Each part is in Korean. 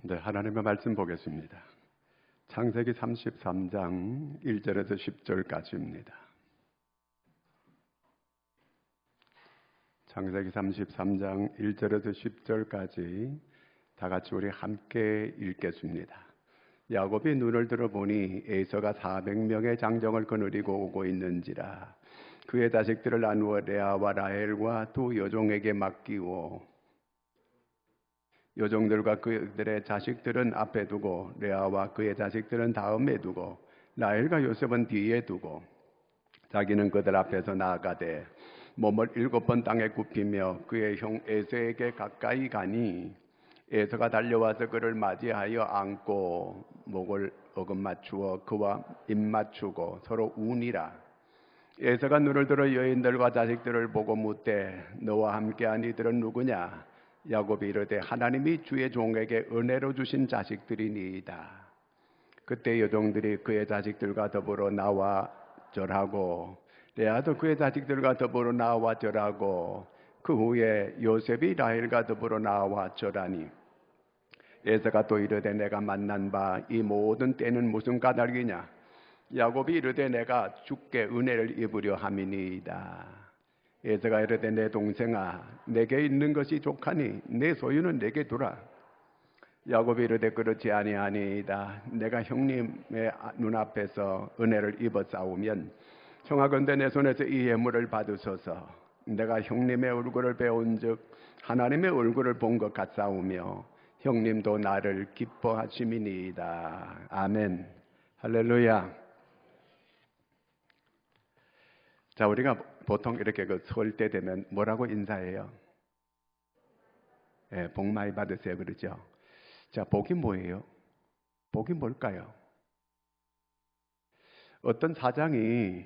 네, 하나님의 말씀 보겠습니다. 창세기 33장 1절에서 10절까지입니다. 창세기 33장 1절에서 10절까지 다 같이 우리 함께 읽겠습니다. 야곱이 눈을 들어보니 에서가 400명의 장정을 거느리고 오고 있는지라. 그의 자식들을 나누어 레아와 라헬과 두 여종에게 맡기고 여종들과 그들의 자식들은 앞에 두고 레아와 그의 자식들은 다음에 두고 라헬과 요셉은 뒤에 두고 자기는 그들 앞에서 나아가되 몸을 7번 땅에 굽히며 그의 형 에서에게 가까이 가니 에서가 달려와서 그를 맞이하여 안고 목을 어긋맞추어 그와 입맞추고 서로 우니라. 에서가 눈을 들어 여인들과 자식들을 보고 묻되 너와 함께한 이들은 누구냐? 야곱이 이르되 하나님이 주의 종에게 은혜로 주신 자식들이니이다. 그때 여종들이 그의 자식들과 더불어 나와 절하고 레아도 그의 자식들과 더불어 나와 절하고 그 후에 요셉이 라헬과 더불어 나와 절하니 에서가 또 이르되 내가 만난 바 이 모든 때는 무슨 까닭이냐? 야곱이 이르되 내가 주께 은혜를 입으려 함이니이다. 에서가 이르되 내 동생아 내게 있는 것이 족하니 내 소유는 내게 두라. 야곱이 이르되 그렇지 아니하니이다. 내가 형님의 눈앞에서 은혜를 입어 싸우면 청하건대 내 손에서 이 예물을 받으소서. 내가 형님의 얼굴을 배운즉 하나님의 얼굴을 본 것 같사오며 형님도 나를 기뻐하심이니이다. 아멘. 할렐루야. 자, 우리가 보통 이렇게 설 때 되면 뭐라고 인사해요? 예, 복 많이 받으세요, 그러죠? 자, 복이 뭐예요? 복이 뭘까요? 어떤 사장이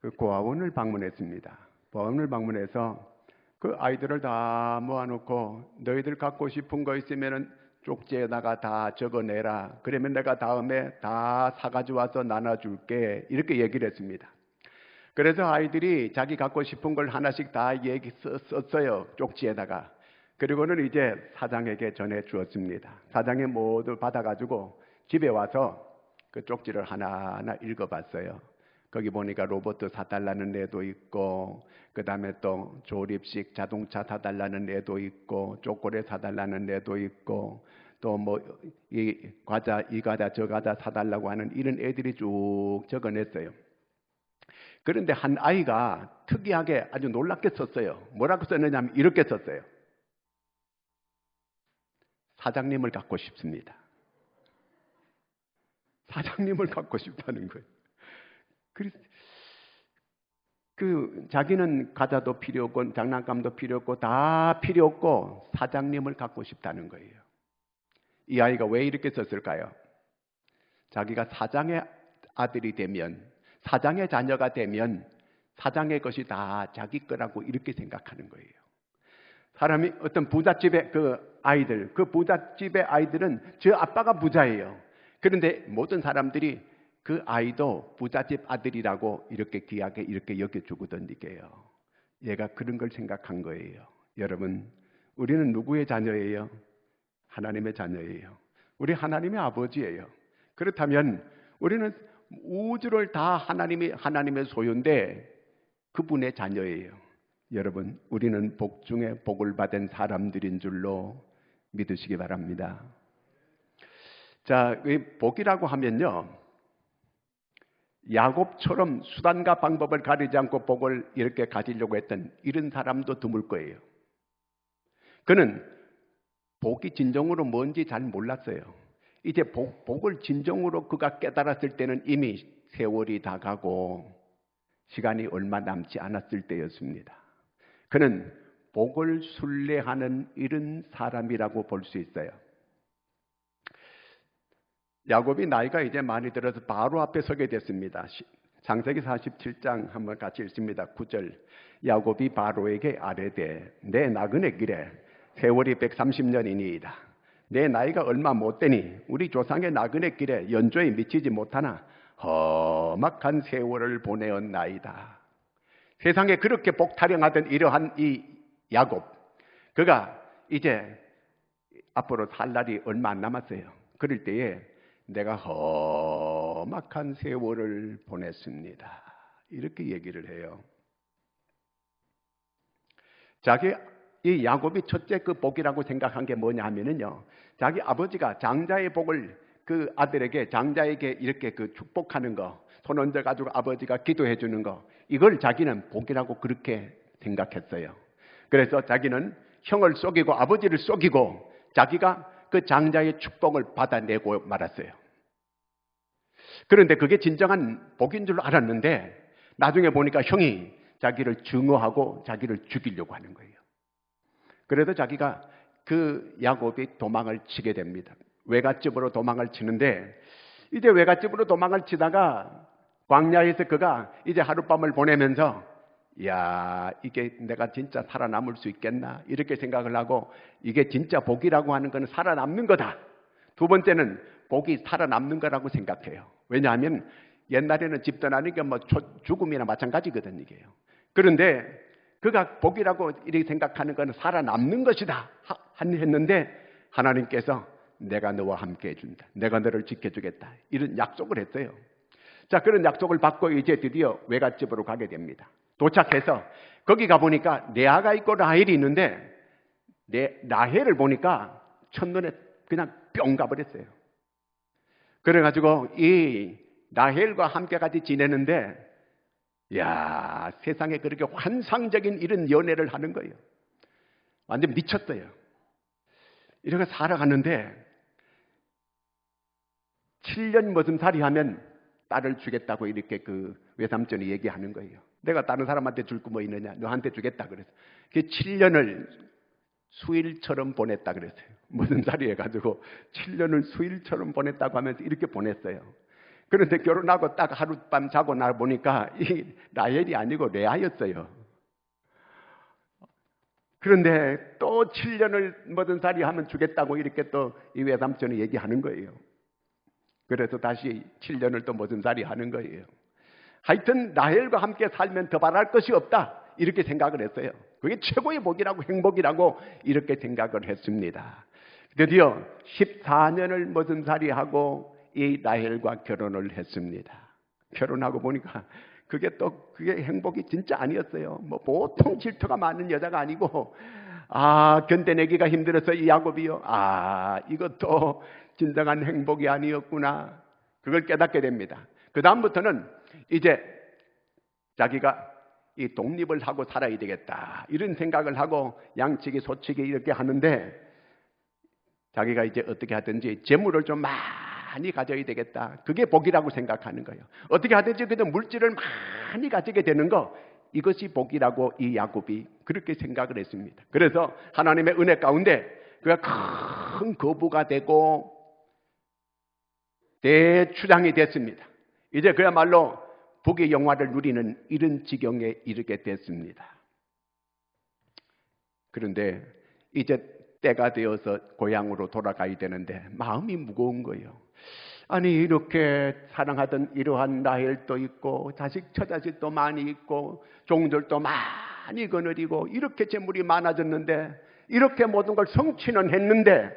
그 고아원을 방문했습니다. 고아원을 방문해서 그 아이들을 다 모아놓고 너희들 갖고 싶은 거 있으면은 쪽지에다가 다 적어내라. 그러면 내가 다음에 다 사가지고 와서 나눠줄게. 이렇게 얘기를 했습니다. 그래서 아이들이 자기 갖고 싶은 걸 하나씩 다 썼어요. 쪽지에다가. 그리고는 이제 사장에게 전해 주었습니다. 사장이 모두 받아가지고 집에 와서 그 쪽지를 하나하나 읽어봤어요. 거기 보니까 로봇 사달라는 애도 있고 그 다음에 또 조립식 자동차 사달라는 애도 있고 초콜릿 사달라는 애도 있고 또 뭐 이 과자 이 과자 저 과자 사달라고 하는 이런 애들이 쭉 적어냈어요. 그런데 한 아이가 특이하게 아주 놀랍게 썼어요. 뭐라고 썼느냐면 이렇게 썼어요. 사장님을 갖고 싶습니다. 사장님을 갖고 싶다는 거예요. 그 자기는 과자도 필요 없고 장난감도 필요 없고 다 필요 없고 사장님을 갖고 싶다는 거예요. 이 아이가 왜 이렇게 썼을까요? 자기가 사장의 아들이 되면 사장의 자녀가 되면 사장의 것이 다 자기 거라고 이렇게 생각하는 거예요. 사람이 어떤 부잣집의 그 아이들, 그 부잣집의 아이들은 저 아빠가 부자예요. 그런데 모든 사람들이 그 아이도 부잣집 아들이라고 이렇게 귀하게 이렇게 여겨주거든요. 얘가 그런 걸 생각한 거예요. 여러분, 우리는 누구의 자녀예요? 하나님의 자녀예요. 우리 하나님의 아버지예요. 그렇다면 우리는 우주를 다 하나님의 소유인데 그분의 자녀예요. 여러분, 우리는 복 중에 복을 받은 사람들인 줄로 믿으시기 바랍니다. 자, 이 복이라고 하면요, 야곱처럼 수단과 방법을 가리지 않고 복을 이렇게 가지려고 했던 이런 사람도 드물 거예요. 그는 복이 진정으로 뭔지 잘 몰랐어요. 이제 복을 진정으로 그가 깨달았을 때는 이미 세월이 다 가고 시간이 얼마 남지 않았을 때였습니다. 그는 복을 순례하는 이런 사람이라고 볼 수 있어요. 야곱이 나이가 이제 많이 들어서 바로 앞에 서게 됐습니다. 창세기 47장 한번 같이 읽습니다. 9절. 야곱이 바로에게 아뢰되 내 나그네 길에 세월이 130년이니이다. 내 나이가 얼마 못 되니 우리 조상의 나그네 길에 연조에 미치지 못하나 험악한 세월을 보내었나이다. 세상에 그렇게 복타령하던 이러한 이 야곱, 그가 이제 앞으로 살 날이 얼마 안 남았어요. 그럴 때에 내가 험악한 세월을 보냈습니다. 이렇게 얘기를 해요. 이 야곱이 첫째 그 복이라고 생각한 게 뭐냐 하면은요, 자기 아버지가 장자의 복을 그 아들에게, 장자에게 이렇게 그 축복하는 거, 손 얹어가지고 아버지가 기도해 주는 거, 이걸 자기는 복이라고 그렇게 생각했어요. 그래서 자기는 형을 속이고 아버지를 속이고 자기가 그 장자의 축복을 받아내고 말았어요. 그런데 그게 진정한 복인 줄 알았는데 나중에 보니까 형이 자기를 증오하고 자기를 죽이려고 하는 거예요. 그래서 자기가 그 야곱이 도망을 치게 됩니다. 외갓집으로 도망을 치는데 이제 외갓집으로 도망을 치다가 광야에서 그가 이제 하룻밤을 보내면서 야, 이게 내가 진짜 살아남을 수 있겠나 이렇게 생각을 하고 이게 진짜 복이라고 하는 건 살아남는 거다. 두 번째는 복이 살아남는 거라고 생각해요. 왜냐하면 옛날에는 집 떠나는 게 뭐 죽음이나 마찬가지거든 이게요. 그런데 그가 복이라고 이렇게 생각하는 건 살아남는 것이다 했는데 하나님께서 내가 너와 함께 해준다. 내가 너를 지켜주겠다. 이런 약속을 했어요. 자, 그런 약속을 받고 이제 드디어 외갓집으로 가게 됩니다. 도착해서 거기 가보니까 레아가 있고 라헬이 있는데 라헬을 보니까 첫눈에 그냥 뿅 가버렸어요. 그래가지고 이 라헬과 함께 같이 지내는데 야, 세상에 그렇게 환상적인 이런 연애를 하는 거예요. 완전 미쳤어요. 이렇게 살아가는데 7년 머슴살이 하면 딸을 주겠다고 이렇게 그 외삼촌이 얘기하는 거예요. 내가 다른 사람한테 줄 거 뭐 있느냐? 너한테 주겠다 그래서. 그 7년을 수일처럼 보냈다 그랬어요. 머슴살이 해가지고 7년을 수일처럼 보냈다고 하면서 이렇게 보냈어요. 그런데 결혼하고 딱 하룻밤 자고 나 보니까 이 라헬이 아니고 레아였어요. 그런데 또 7년을 머슴살이 하면 주겠다고 이렇게 또 이 외삼촌이 얘기하는 거예요. 그래서 다시 7년을 또 머슴살이 하는 거예요. 하여튼 라헬과 함께 살면 더 바랄 것이 없다 이렇게 생각을 했어요. 그게 최고의 복이라고 행복이라고 이렇게 생각을 했습니다. 드디어 14년을 머슴살이 하고 이 라헬과 결혼을 했습니다. 결혼하고 보니까 그게 행복이 진짜 아니었어요. 뭐 보통 질투가 많은 여자가 아니고 견뎌내기가 힘들어서 이 야곱이요. 이것도 진정한 행복이 아니었구나. 그걸 깨닫게 됩니다. 그 다음부터는 이제 자기가 이 독립을 하고 살아야 되겠다 이런 생각을 하고 양치기 소치기 이렇게 하는데 자기가 이제 어떻게 하든지 재물을 좀 많이 가져야 되겠다. 그게 복이라고 생각하는 거예요. 어떻게 하든지 그래도 물질을 많이 가지게 되는 거, 이것이 복이라고 이 야곱이 그렇게 생각을 했습니다. 그래서 하나님의 은혜 가운데 그가 큰 거부가 되고 대추장이 됐습니다. 이제 그야말로 복의 영화를 누리는 이런 지경에 이르게 됐습니다. 그런데 이제 때가 되어서 고향으로 돌아가야 되는데 마음이 무거운 거예요. 아니 이렇게 사랑하던 이러한 라헬도 있고 처자식도 많이 있고 종들도 많이 거느리고 이렇게 재물이 많아졌는데 이렇게 모든 걸 성취는 했는데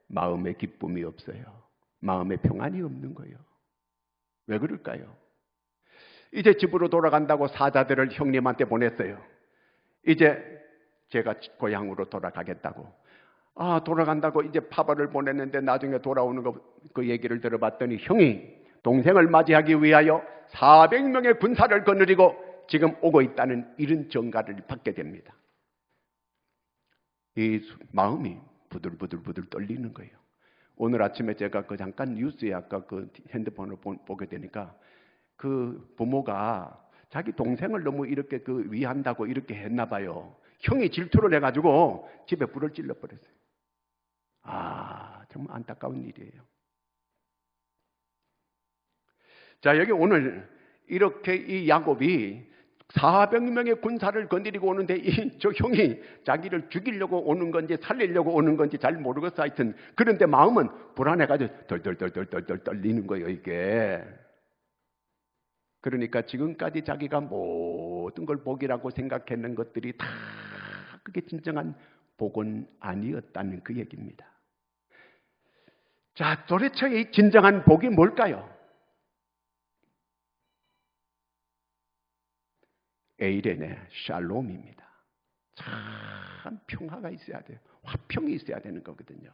마음에 기쁨이 없어요. 마음에 평안이 없는 거예요. 왜 그럴까요? 이제 집으로 돌아간다고 사자들을 형님한테 보냈어요. 이제 제가 고향으로 돌아가겠다고. 돌아간다고 이제 파벌을 보냈는데 나중에 돌아오는 그 얘기를 들어봤더니 형이 동생을 맞이하기 위하여 400명의 군사를 거느리고 지금 오고 있다는 이런 전가를 받게 됩니다. 이 마음이 부들부들 떨리는 거예요. 오늘 아침에 제가 잠깐 뉴스에 아까 그 핸드폰을 보게 되니까 그 부모가 자기 동생을 너무 이렇게 위한다고 이렇게 했나 봐요. 형이 질투를 해가지고 집에 불을 질러버렸어요. 정말 안타까운 일이에요. 자, 여기 오늘 이렇게 이 야곱이 400명의 군사를 건드리고 오는데 저 형이 자기를 죽이려고 오는 건지 살리려고 오는 건지 잘 모르겠어. 하여튼 그런데 마음은 불안해가지고 덜덜 떨리는 거예요 이게. 그러니까 지금까지 자기가 모든 걸 복이라고 생각했는 것들이 다 그게 진정한 복은 아니었다는 그 얘기입니다. 자, 도대체 이 진정한 복이 뭘까요? 에이레네 샬롬입니다. 참 평화가 있어야 돼요. 화평이 있어야 되는 거거든요.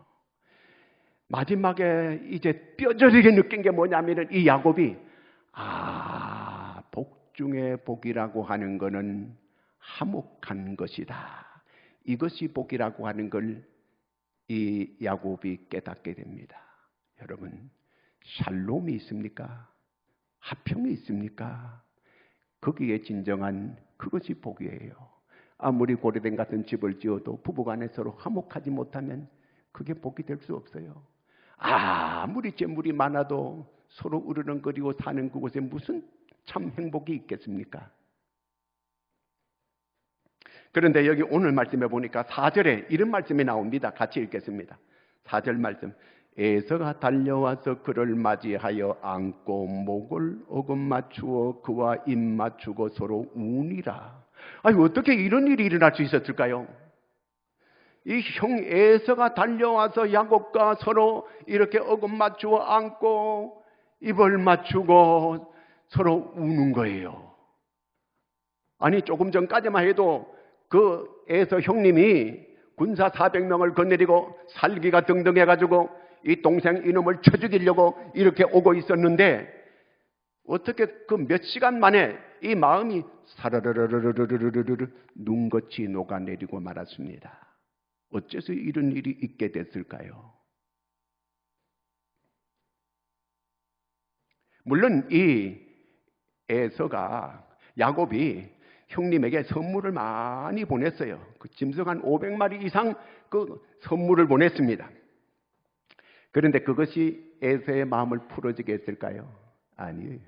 마지막에 이제 뼈저리게 느낀 게 뭐냐면은 이 야곱이 복 중에 복이라고 하는 거는 화목한 것이다. 이것이 복이라고 하는 걸 이 야곱이 깨닫게 됩니다. 여러분, 샬롬이 있습니까? 화평이 있습니까? 거기에 진정한 그것이 복이에요. 아무리 고려된 같은 집을 지어도 부부간에 서로 화목하지 못하면 그게 복이 될 수 없어요. 아무리 재물이 많아도 서로 으르렁거리고 사는 그곳에 무슨 참 행복이 있겠습니까? 그런데 여기 오늘 말씀에 보니까 4절에 이런 말씀이 나옵니다. 같이 읽겠습니다. 4절 말씀. 에서가 달려와서 그를 맞이하여 안고 목을 어긋맞추어 그와 입 맞추고 서로 우니라. 아니, 어떻게 이런 일이 일어날 수 있었을까요? 이 형 에서가 달려와서 야곱과 서로 이렇게 어긋맞추어 안고 입을 맞추고 서로 우는 거예요. 아니, 조금 전까지만 해도 그 에서 형님이 군사 400명을 거느리고 살기가 등등해가지고 이 동생 이놈을 쳐 죽이려고 이렇게 오고 있었는데 어떻게 그 몇 시간 만에 이 마음이 사르르르르르르르르 눈같이 녹아내리고 말았습니다. 어째서 이런 일이 있게 됐을까요? 물론 이 에서가 야곱이 형님에게 선물을 많이 보냈어요. 그 짐승 한 500마리 이상 그 선물을 보냈습니다. 그런데 그것이 에서의 마음을 풀어지게 했을까요? 아니에요.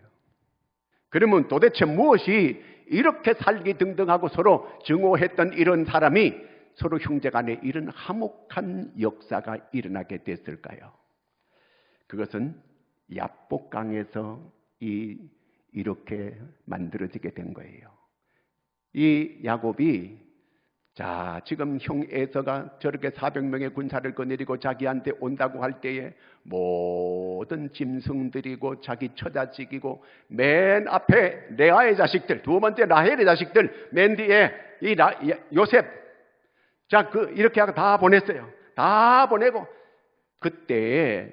그러면 도대체 무엇이 이렇게 살기 등등하고 서로 증오했던 이런 사람이 서로 형제간에 이런 화목한 역사가 일어나게 됐을까요? 그것은 야복강에서 이렇게 만들어지게 된 거예요. 이 야곱이 지금 형 에서가 저렇게 400명의 군사를 거느리고 자기한테 온다고 할 때에 모든 짐승들이고 자기 처자식이고 맨 앞에 레아의 자식들, 두 번째 라헬의 자식들, 맨 뒤에 요셉, 이렇게 하고 다 보냈어요. 다 보내고 그때에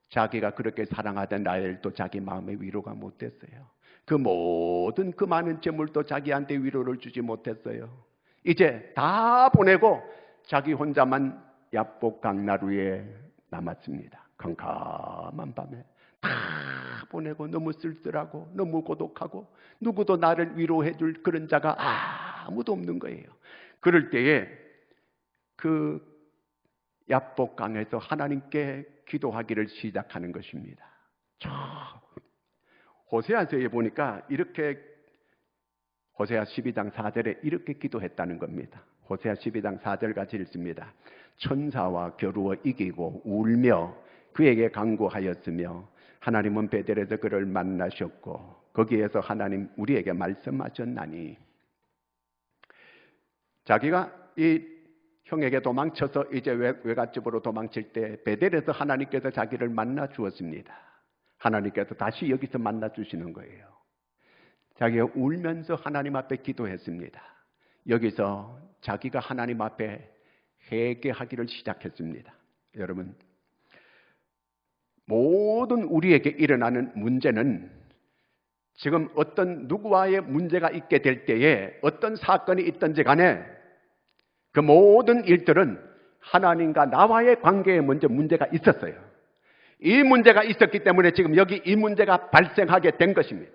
자기가 그렇게 사랑하던 라헬도 자기 마음에 위로가 못 됐어요. 그 모든 그 많은 재물도 자기한테 위로를 주지 못했어요. 이제 다 보내고 자기 혼자만 야복 강나루에 남았습니다. 캄캄한 밤에 다 보내고 너무 쓸쓸하고 너무 고독하고 누구도 나를 위로해 줄 그런 자가 아무도 없는 거예요. 그럴 때에 그 야복 강에서 하나님께 기도하기를 시작하는 것입니다. 호세아서에 보니까 이렇게 호세아 12장 4절에 이렇게 기도했다는 겁니다. 호세아 12장 4절 같이 읽습니다. 천사와 겨루어 이기고 울며 그에게 간구하였으며 하나님은 베델에서 그를 만나셨고 거기에서 하나님 우리에게 말씀하셨나니. 자기가 이 형에게 도망쳐서 이제 외갓집으로 도망칠 때 베델에서 하나님께서 자기를 만나 주었습니다. 하나님께서 다시 여기서 만나 주시는 거예요. 자기가 울면서 하나님 앞에 기도했습니다. 여기서 자기가 하나님 앞에 회개하기를 시작했습니다. 여러분, 모든 우리에게 일어나는 문제는 지금 어떤 누구와의 문제가 있게 될 때에 어떤 사건이 있든지 간에 그 모든 일들은 하나님과 나와의 관계에 먼저 문제가 있었어요. 이 문제가 있었기 때문에 지금 여기 이 문제가 발생하게 된 것입니다.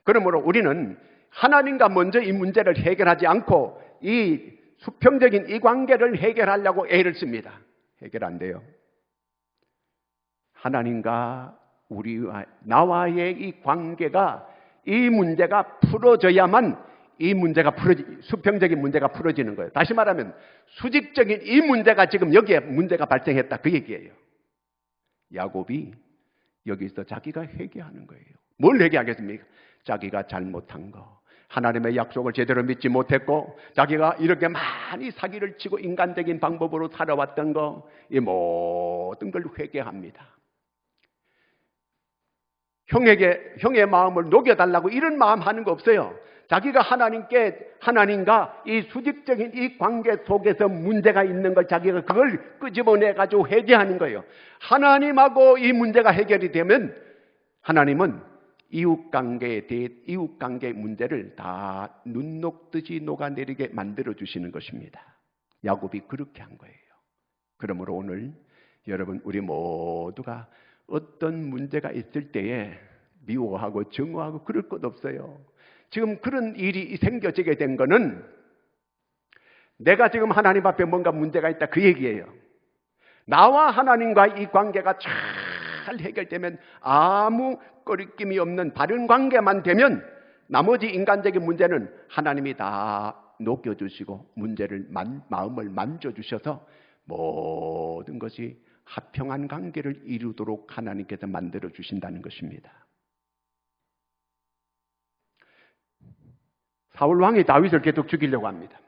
그러므로 우리는 하나님과 먼저 이 문제를 해결하지 않고 이 수평적인 이 관계를 해결하려고 애를 씁니다. 해결 안 돼요. 하나님과 나와의 이 관계가 이 문제가 풀어져야만 이 문제가 수평적인 문제가 풀어지는 거예요. 다시 말하면 수직적인 이 문제가 지금 여기에 문제가 발생했다 그 얘기예요. 야곱이 여기서 자기가 회개하는 거예요. 뭘 회개하겠습니까? 자기가 잘못한 거, 하나님의 약속을 제대로 믿지 못했고 자기가 이렇게 많이 사기를 치고 인간적인 방법으로 살아왔던 거, 이 모든 걸 회개합니다. 형의 마음을 녹여달라고 이런 마음 하는 거 없어요. 자기가 하나님과 이 수직적인 이 관계 속에서 문제가 있는 걸 자기가 그걸 끄집어내가지고 해결하는 거예요. 하나님하고 이 문제가 해결이 되면 하나님은 이웃관계의 문제를 다 눈 녹듯이 녹아내리게 만들어주시는 것입니다. 야곱이 그렇게 한 거예요. 그러므로 오늘 여러분 우리 모두가 어떤 문제가 있을 때에 미워하고 증오하고 그럴 것 없어요. 지금 그런 일이 생겨지게 된 거는 내가 지금 하나님 앞에 뭔가 문제가 있다 그 얘기예요. 나와 하나님과 이 관계가 잘 해결되면 아무 꺼리낌이 없는 바른 관계만 되면 나머지 인간적인 문제는 하나님이 다 녹여주시고 마음을 만져주셔서 모든 것이 화평한 관계를 이루도록 하나님께서 만들어 주신다는 것입니다. 사울 왕이 다윗을 계속 죽이려고 합니다.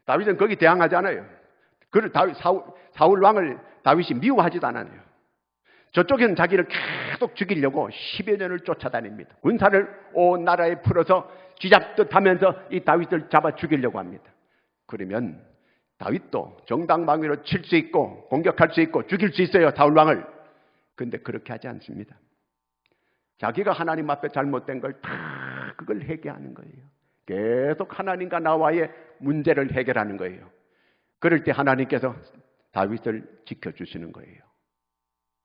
다윗은 거기 대항하지 않아요. 사울 왕을 다윗이 미워하지도 않아요. 저쪽에는 자기를 계속 죽이려고 10여 년을 쫓아다닙니다. 군사를 온 나라에 풀어서 쥐잡듯 하면서 이 다윗을 잡아 죽이려고 합니다. 그러면 다윗도 정당방위로 칠 수 있고 공격할 수 있고 죽일 수 있어요, 사울 왕을. 그런데 그렇게 하지 않습니다. 자기가 하나님 앞에 잘못된 걸 다 그걸 해결하는 거예요. 계속 하나님과 나와의 문제를 해결하는 거예요. 그럴 때 하나님께서 다윗을 지켜주시는 거예요.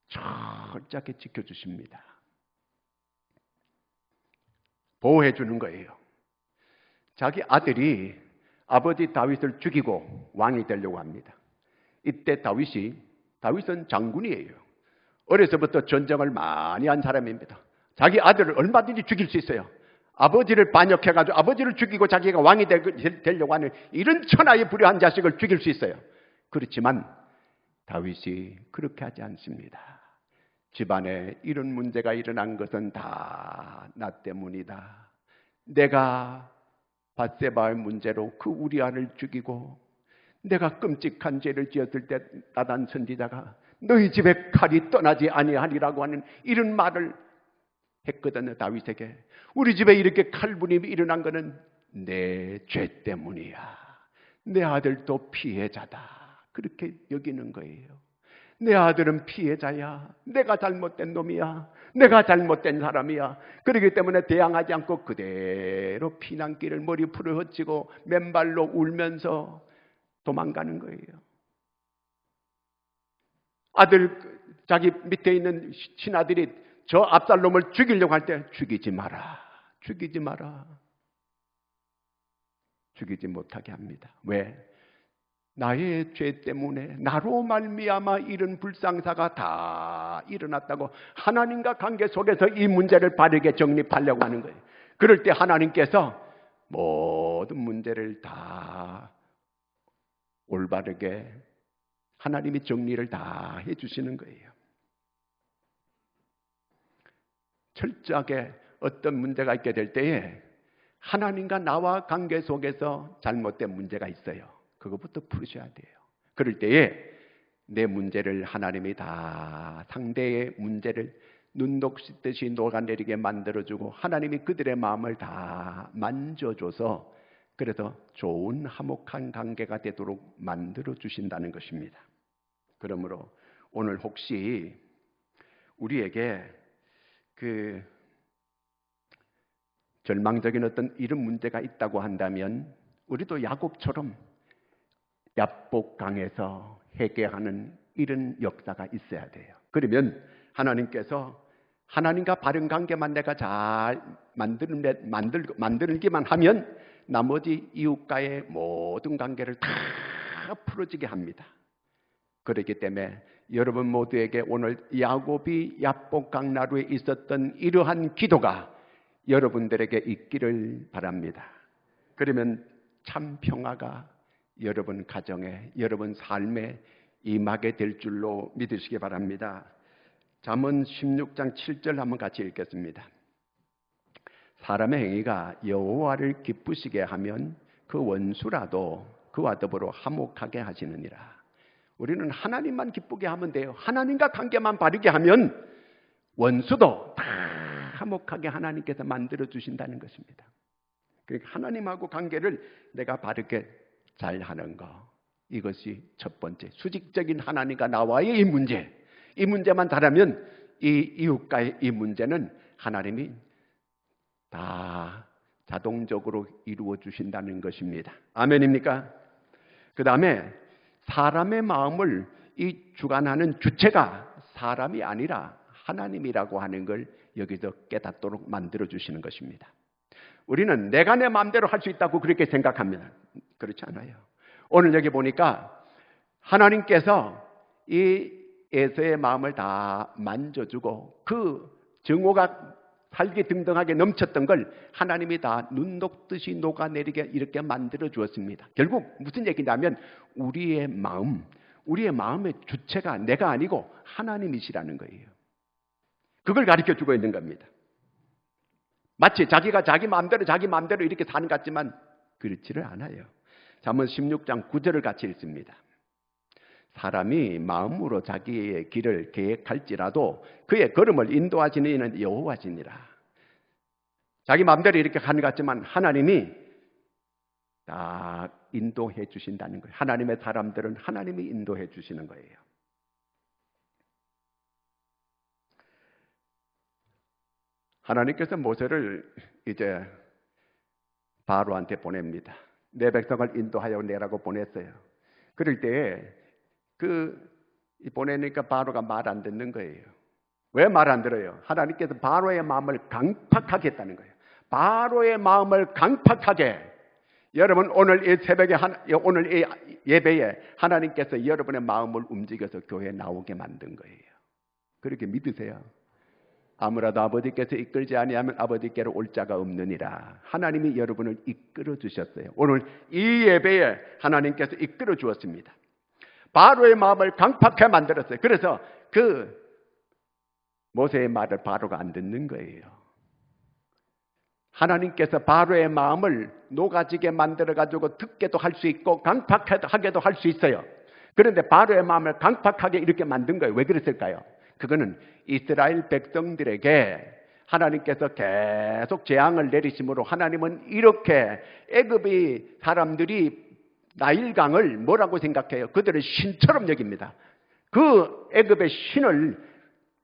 철저하게 지켜주십니다. 보호해 주는 거예요. 자기 아들이 아버지 다윗을 죽이고 왕이 되려고 합니다. 이때 다윗은 장군이에요. 어려서부터 전쟁을 많이 한 사람입니다. 자기 아들을 얼마든지 죽일 수 있어요. 아버지를 반역해가지고 아버지를 죽이고 자기가 왕이 되려고 하는 이런 천하의 불효한 자식을 죽일 수 있어요. 그렇지만 다윗이 그렇게 하지 않습니다. 집안에 이런 문제가 일어난 것은 다 나 때문이다. 내가 밧세바의 문제로 그 우리아를 죽이고 내가 끔찍한 죄를 지었을 때 나단 선지자가 너희 집에 칼이 떠나지 아니하리라고 하는 이런 말을 했거든요. 다윗에게. 우리 집에 이렇게 칼부림이 일어난 것은 내 죄 때문이야. 내 아들도 피해자다. 그렇게 여기는 거예요. 내 아들은 피해자야. 내가 잘못된 놈이야. 내가 잘못된 사람이야. 그렇기 때문에 대항하지 않고 그대로 피난길을 머리 풀을 헛치고 맨발로 울면서 도망가는 거예요. 자기 밑에 있는 신하들이 저 압살롬을 죽이려고 할 때 죽이지 마라. 죽이지 마라. 죽이지 못하게 합니다. 왜? 나의 죄 때문에 나로 말미암아 이런 불상사가 다 일어났다고 하나님과 관계 속에서 이 문제를 바르게 정립하려고 하는 거예요. 그럴 때 하나님께서 모든 문제를 다 올바르게 하나님이 정리를 다 해주시는 거예요. 철저하게 어떤 문제가 있게 될 때에 하나님과 나와 관계 속에서 잘못된 문제가 있어요. 그것부터 풀으셔야 돼요. 그럴 때에 내 문제를 하나님이 다 상대의 문제를 눈독 씻듯이 녹아내리게 만들어주고 하나님이 그들의 마음을 다 만져줘서 그래서 좋은 화목한 관계가 되도록 만들어주신다는 것입니다. 그러므로 오늘 혹시 우리에게 그 절망적인 어떤 이런 문제가 있다고 한다면 우리도 야곱처럼 야복강에서 해결하는 이런 역사가 있어야 돼요. 그러면 하나님께서 하나님과 바른 관계만 내가 잘 만들기만 하면 나머지 이웃과의 모든 관계를 다 풀어지게 합니다. 그렇기 때문에 여러분 모두에게 오늘 야곱이 야복강 나루에 있었던 이러한 기도가 여러분들에게 있기를 바랍니다. 그러면 참 평화가 여러분 가정에, 여러분 삶에 임하게 될 줄로 믿으시기 바랍니다. 잠언 16장 7절 한번 같이 읽겠습니다. 사람의 행위가 여호와를 기쁘시게 하면 그 원수라도 그와 더불어 화목하게 하시느니라. 우리는 하나님만 기쁘게 하면 돼요. 하나님과 관계만 바르게 하면 원수도 다 화목하게 하나님께서 만들어 주신다는 것입니다. 그러니까 하나님하고 관계를 내가 바르게 잘 하는 거, 이것이 첫 번째, 수직적인 하나님과 나와의 이 문제만 잘하면 이 이웃과의 이 문제는 하나님이 다 자동적으로 이루어 주신다는 것입니다. 아멘입니까? 그 다음에 사람의 마음을 이 주관하는 주체가 사람이 아니라 하나님이라고 하는 걸 여기서 깨닫도록 만들어 주시는 것입니다. 우리는 내가 내 마음대로 할 수 있다고 그렇게 생각합니다. 그렇지 않아요. 오늘 여기 보니까 하나님께서 이 에서의 마음을 다 만져주고 그 증오가 살기등등하게 넘쳤던 걸 하나님이 다 눈 녹듯이 녹아내리게 이렇게 만들어 주었습니다. 결국 무슨 얘기냐면 우리의 마음의 주체가 내가 아니고 하나님이시라는 거예요. 그걸 가르쳐 주고 있는 겁니다. 마치 자기가 자기 마음대로 이렇게 사는 것 같지만 그렇지를 않아요. 잠언 16장 9절을 같이 읽습니다. 사람이 마음으로 자기의 길을 계획할지라도 그의 걸음을 인도하시는 이는 여호와시니라. 자기 마음대로 이렇게 하는 것 같지만 하나님이 다 인도해 주신다는 거예요. 하나님의 사람들은 하나님이 인도해 주시는 거예요. 하나님께서 모세를 이제 바로한테 보냅니다. 내 백성을 인도하여 내라고 보냈어요. 그럴 때 보내니까 바로가 말 안 듣는 거예요. 왜 말 안 들어요? 하나님께서 바로의 마음을 강팍하게 했다는 거예요. 바로의 마음을 강팍하게. 여러분 오늘 이 새벽에 오늘 이 예배에 하나님께서 여러분의 마음을 움직여서 교회에 나오게 만든 거예요. 그렇게 믿으세요. 아무라도 아버지께서 이끌지 아니하면 아버지께로 올 자가 없느니라. 하나님이 여러분을 이끌어 주셨어요. 오늘 이 예배에 하나님께서 이끌어 주었습니다. 바로의 마음을 강팍하게 만들었어요. 그래서 그 모세의 말을 바로가 안 듣는 거예요. 하나님께서 바로의 마음을 녹아지게 만들어가지고 듣게도 할 수 있고 강팍하게도 할 수 있어요. 그런데 바로의 마음을 강팍하게 이렇게 만든 거예요. 왜 그랬을까요? 그거는 이스라엘 백성들에게 하나님께서 계속 재앙을 내리심으로 하나님은 이렇게 애굽의 사람들이 나일강을 뭐라고 생각해요? 그들을 신처럼 여깁니다. 그 애굽의 신을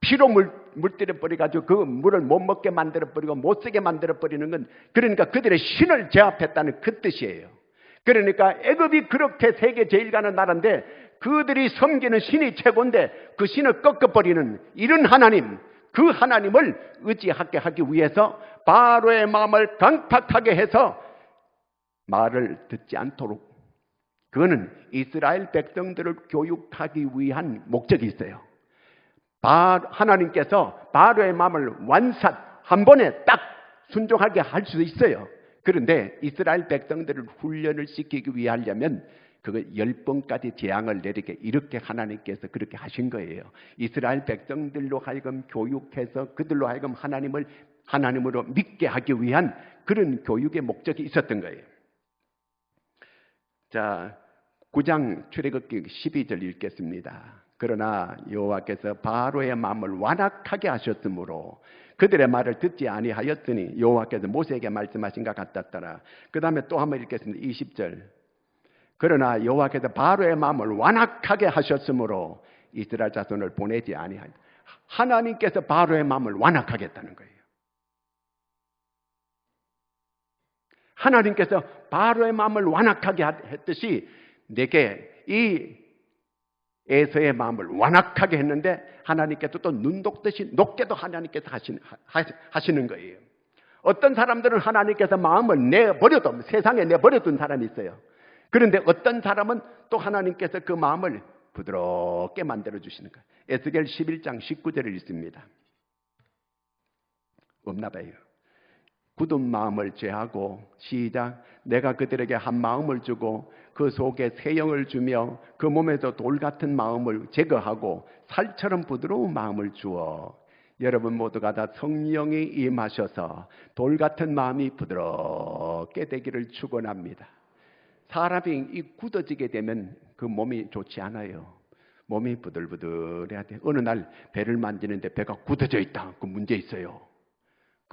피로 물들여 버려가지고 그 물을 못 먹게 만들어 버리고 못 쓰게 만들어 버리는 건 그러니까 그들의 신을 제압했다는 그 뜻이에요. 그러니까 애굽이 그렇게 세계 제일 가는 나라인데 그들이 섬기는 신이 최고인데 그 신을 꺾어버리는 이런 하나님, 그 하나님을 의지하게 하기 위해서 바로의 마음을 강팍하게 해서 말을 듣지 않도록, 그거는 이스라엘 백성들을 교육하기 위한 목적이 있어요. 하나님께서 바로의 마음을 완샷 한 번에 딱 순종하게 할 수 있어요. 그런데 이스라엘 백성들을 훈련을 시키기 위하려면 그거 10번까지 재앙을 내리게 이렇게 하나님께서 그렇게 하신 거예요. 이스라엘 백성들로 하여금 교육해서 그들로 하여금 하나님으로 믿게 하기 위한 그런 교육의 목적이 있었던 거예요. 자, 9장 출애굽기 12절 읽겠습니다. 그러나 여호와께서 바로의 마음을 완악하게 하셨으므로 그들의 말을 듣지 아니하였으니 여호와께서 모세에게 말씀하신 것 같았더라. 그 다음에 또 한번 읽겠습니다. 20절. 그러나 여호와께서 바로의 마음을 완악하게 하셨으므로 이스라엘 자손을 보내지 아니하였다. 하나님께서 바로의 마음을 완악하게 했다는 거예요. 하나님께서 바로의 마음을 완악하게 했듯이 내게 이 에서의 마음을 완악하게 했는데 하나님께서 또 눈독듯이 높게도 하나님께서 하시는 거예요. 어떤 사람들은 하나님께서 마음을 내버려도 세상에 내버려둔 사람이 있어요. 그런데 어떤 사람은 또 하나님께서 그 마음을 부드럽게 만들어 주시는 거예요. 에스겔 11장 19절을 읽습니다. 없나 봐요. 굳은 마음을 제하고 시작. 내가 그들에게 한 마음을 주고 그 속에 새 영을 주며 그 몸에서 돌 같은 마음을 제거하고 살처럼 부드러운 마음을 주어 여러분 모두가 다 성령이 임하셔서 돌 같은 마음이 부드럽게 되기를 축원합니다. 사람이 이 굳어지게 되면 그 몸이 좋지 않아요. 몸이 부들부들해야 돼. 어느 날 배를 만지는데 배가 굳어져 있다. 그 문제 있어요.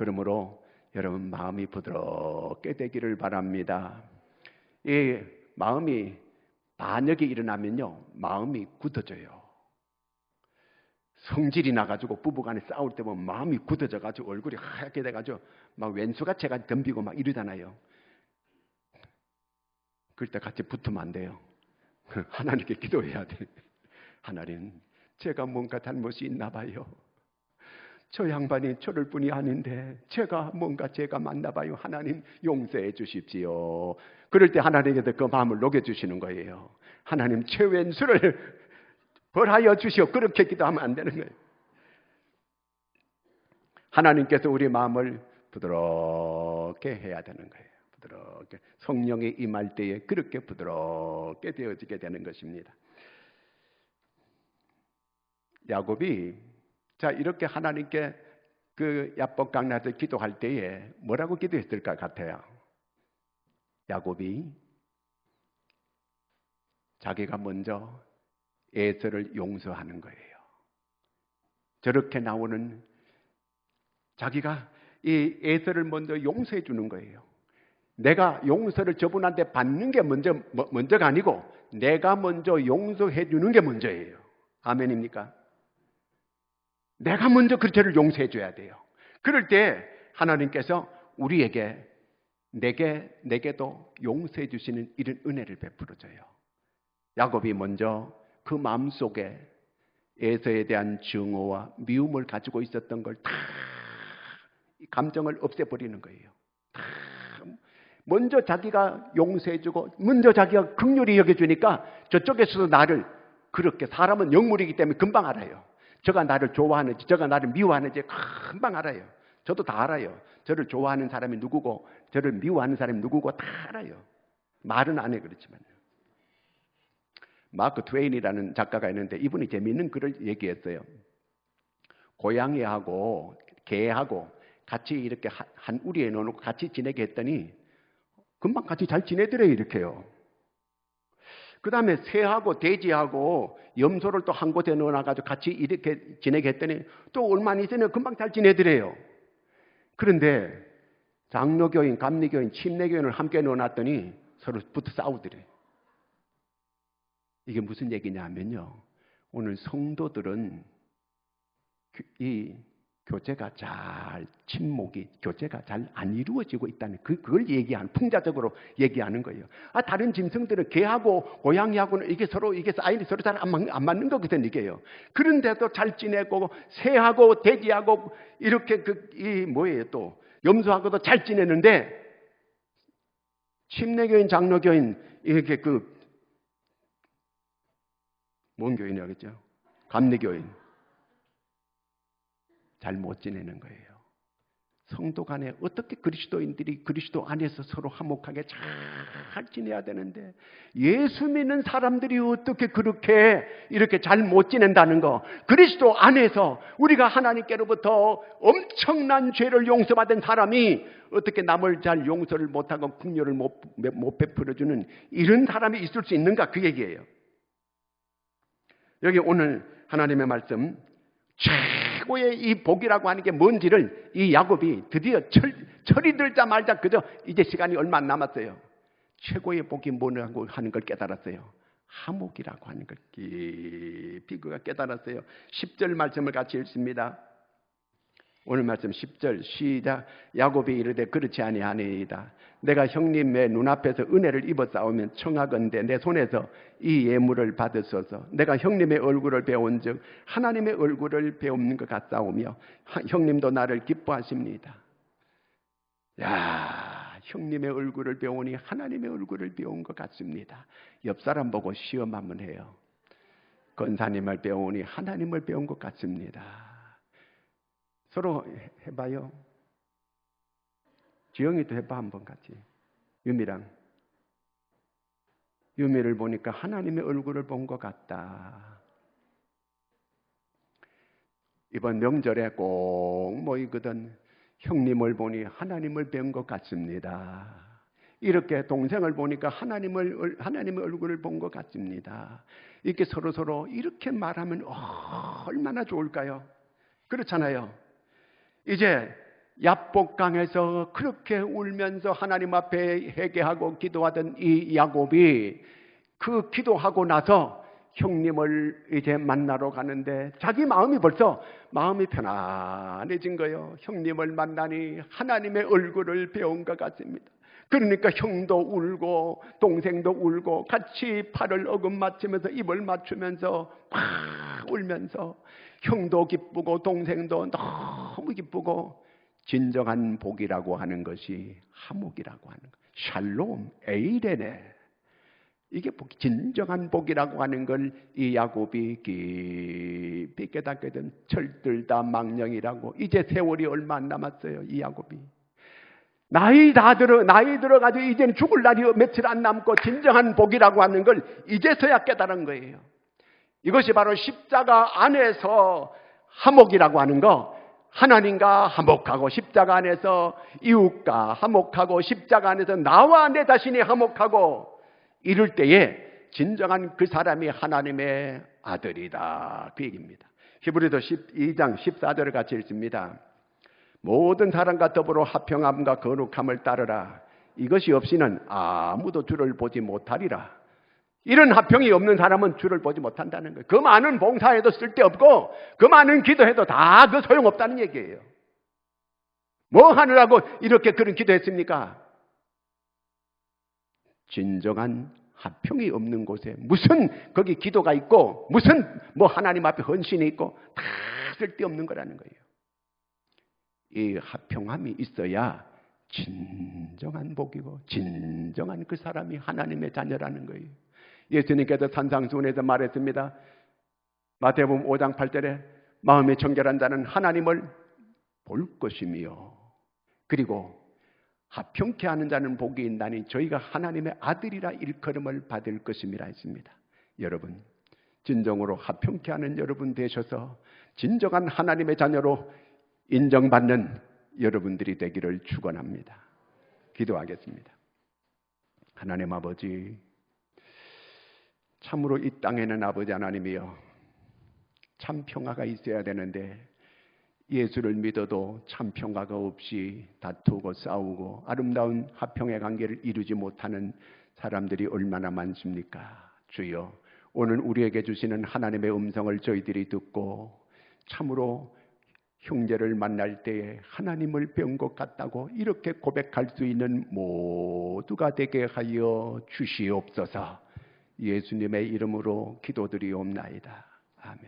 그러므로 여러분 마음이 부드럽게 되기를 바랍니다. 이 마음이 반역이 일어나면요, 마음이 굳어져요. 성질이 나가지고 부부간에 싸울 때 보면 마음이 굳어져가지고 얼굴이 하얗게 돼가지고 막 왼수가채가 덤비고 막 이러잖아요. 그럴 때 같이 붙으면 안 돼요. 하나님께 기도해야 돼. 하나님, 제가 뭔가 잘못이 있나 봐요. 저 양반이 저럴 뿐이 아닌데 제가 만나 봐요. 하나님 용서해 주십시오. 그럴 때 하나님께서 그 마음을 녹여주시는 거예요. 하나님, 제 왼수를 벌하여 주시오. 그렇게 기도하면 안 되는 거예요. 하나님께서 우리 마음을 부드럽게 해야 되는 거예요. 부드럽게. 성령이 임할 때에 그렇게 부드럽게 되어지게 되는 것입니다. 야곱이 이렇게 하나님께 그 야복 강나에서 기도할 때에 뭐라고 기도했을 것 같아요? 야곱이 자기가 먼저 에서를 용서하는 거예요. 저렇게 나오는 자기가 이 에서를 먼저 용서해 주는 거예요. 내가 용서를 저분한테 받는 게 먼저가 아니고 내가 먼저 용서해 주는 게 먼저예요. 아멘입니까? 내가 먼저 그 죄를 용서해 줘야 돼요. 그럴 때 하나님께서 우리에게 내게도 용서해 주시는 이런 은혜를 베풀어 줘요. 야곱이 먼저 그 마음속에 에서에 대한 증오와 미움을 가지고 있었던 걸 다 감정을 없애버리는 거예요. 다 먼저 자기가 용서해주고 먼저 자기가 긍휼히 여겨주니까 저쪽에서도 나를 그렇게, 사람은 영물이기 때문에 금방 알아요. 저가 나를 좋아하는지 저가 나를 미워하는지 금방 알아요. 저도 다 알아요. 저를 좋아하는 사람이 누구고 저를 미워하는 사람이 누구고 다 알아요. 말은 안 해 그렇지만. 마크 트웨인이라는 작가가 있는데 이분이 재미있는 글을 얘기했어요. 고양이하고 개하고 같이 이렇게 한 우리에 넣어놓고 같이 지내게 했더니 금방 같이 잘 지내더래요. 이렇게요. 그 다음에 새하고 돼지하고 염소를 또 한 곳에 넣어놔가지고 같이 이렇게 지내게 했더니 또 얼마 안 있으면 금방 잘 지내더래요. 그런데 장로교인, 감리교인, 침례교인을 함께 넣어놨더니 서로 붙어 싸우더래요. 이게 무슨 얘기냐면요, 오늘 성도들은 이 교제가 교제가 잘 안 이루어지고 있다는 그걸 풍자적으로 얘기하는 거예요. 다른 짐승들은 개하고 고양이하고는 이게 서로 잘 안 맞는 거거든, 이게요. 그런데도 잘 지내고, 새하고 돼지하고 이렇게 또 염소하고도 잘 지내는데, 침례교인, 장로교인, 이렇게 뭔 교인이라겠죠? 감리교인. 잘 못 지내는 거예요. 성도 간에 어떻게 그리스도인들이 그리스도 안에서 서로 화목하게 잘 지내야 되는데, 예수 믿는 사람들이 어떻게 그렇게 이렇게 잘 못 지낸다는 거. 그리스도 안에서 우리가 하나님께로부터 엄청난 죄를 용서받은 사람이 어떻게 남을 잘 용서를 못하고 긍휼을 못 베풀어주는 이런 사람이 있을 수 있는가, 그 얘기예요. 여기 오늘 하나님의 말씀, 최고의 이 복이라고 하는 게 뭔지를 이 야곱이 드디어 철이 들자 말자 그저 이제 시간이 얼마 안 남았어요. 최고의 복이 뭐라고 하는 걸 깨달았어요. 화목이라고 하는 걸 깊이 그가 깨달았어요. 10절 말씀을 같이 읽습니다. 오늘 말씀 10절 시작. 야곱이 이르되 그렇지 아니하니이다. 내가 형님의 눈앞에서 은혜를 입어 싸우면 청하건대 내 손에서 이 예물을 받으소서. 내가 형님의 얼굴을 배운 즉 하나님의 얼굴을 배우는 것 같사오며 형님도 나를 기뻐하십니다. 형님의 얼굴을 배우니 하나님의 얼굴을 배운 것 같습니다. 옆 사람 보고 시험 한번 해요. 권사님을 배우니 하나님을 배운 것 같습니다. 서로 해봐요. 지영이도 해봐 한번 같이. 유미를 보니까 하나님의 얼굴을 본 것 같다. 이번 명절에 꼭 모이거든. 형님을 보니 하나님을 뵌 것 같습니다. 이렇게 동생을 보니까 하나님의 얼굴을 본 것 같습니다. 이렇게 서로 이렇게 말하면 얼마나 좋을까요? 그렇잖아요. 이제 야복강에서 그렇게 울면서 하나님 앞에 회개하고 기도하던 이 야곱이 그 기도하고 나서 형님을 이제 만나러 가는데 자기 마음이 편안해진 거예요. 형님을 만나니 하나님의 얼굴을 배운 것 같습니다. 그러니까 형도 울고 동생도 울고 같이 팔을 어긋맞추면서 입을 맞추면서 막 울면서 형도 기쁘고 동생도 너무 기쁘고, 진정한 복이라고 하는 것이 화목이라고 하는 것, 샬롬, 에이레네, 이게 진정한 복이라고 하는 걸 이 야곱이 깊이 깨닫게 된, 철들다 망령이라고. 이제 세월이 얼마 안 남았어요. 이 야곱이 나이 들어가지고 이제는 죽을 날이 며칠 안 남고 진정한 복이라고 하는 걸 이제서야 깨달은 거예요. 이것이 바로 십자가 안에서 화목이라고 하는 거, 하나님과 화목하고 십자가 안에서 이웃과 화목하고 십자가 안에서 나와 내 자신이 화목하고 이럴 때에 진정한 그 사람이 하나님의 아들이다, 그 얘기입니다. 히브리서 12장 14절을 같이 읽습니다. 모든 사람과 더불어 화평함과 거룩함을 따르라. 이것이 없이는 아무도 주를 보지 못하리라. 이런 화평이 없는 사람은 주를 보지 못한다는 거예요. 그 많은 봉사해도 쓸데없고 그 많은 기도해도 다 그 소용없다는 얘기예요. 뭐 하느라고 이렇게 그런 기도했습니까? 진정한 화평이 없는 곳에 무슨 거기 기도가 있고 무슨 뭐 하나님 앞에 헌신이 있고 다 쓸데없는 거라는 거예요. 이 화평함이 있어야 진정한 복이고 진정한 그 사람이 하나님의 자녀라는 거예요. 예수님께서 산상수훈에서 말했습니다. 마태복음 5장 8절에 마음이 정결한 자는 하나님을 볼 것이며, 그리고 화평케 하는 자는 복이 있나니 저희가 하나님의 아들이라 일컬음을 받을 것임이라 했습니다. 여러분, 진정으로 화평케 하는 여러분 되셔서 진정한 하나님의 자녀로 인정받는 여러분들이 되기를 축원합니다. 기도하겠습니다. 하나님 아버지, 참으로 이 땅에는 아버지 하나님이여 참 평화가 있어야 되는데 예수를 믿어도 참 평화가 없이 다투고 싸우고 아름다운 화평의 관계를 이루지 못하는 사람들이 얼마나 많습니까? 주여, 오늘 우리에게 주시는 하나님의 음성을 저희들이 듣고 참으로 형제를 만날 때에 하나님을 배운 것 같다고 이렇게 고백할 수 있는 모두가 되게 하여 주시옵소서. 예수님의 이름으로 기도드리옵나이다. 아멘.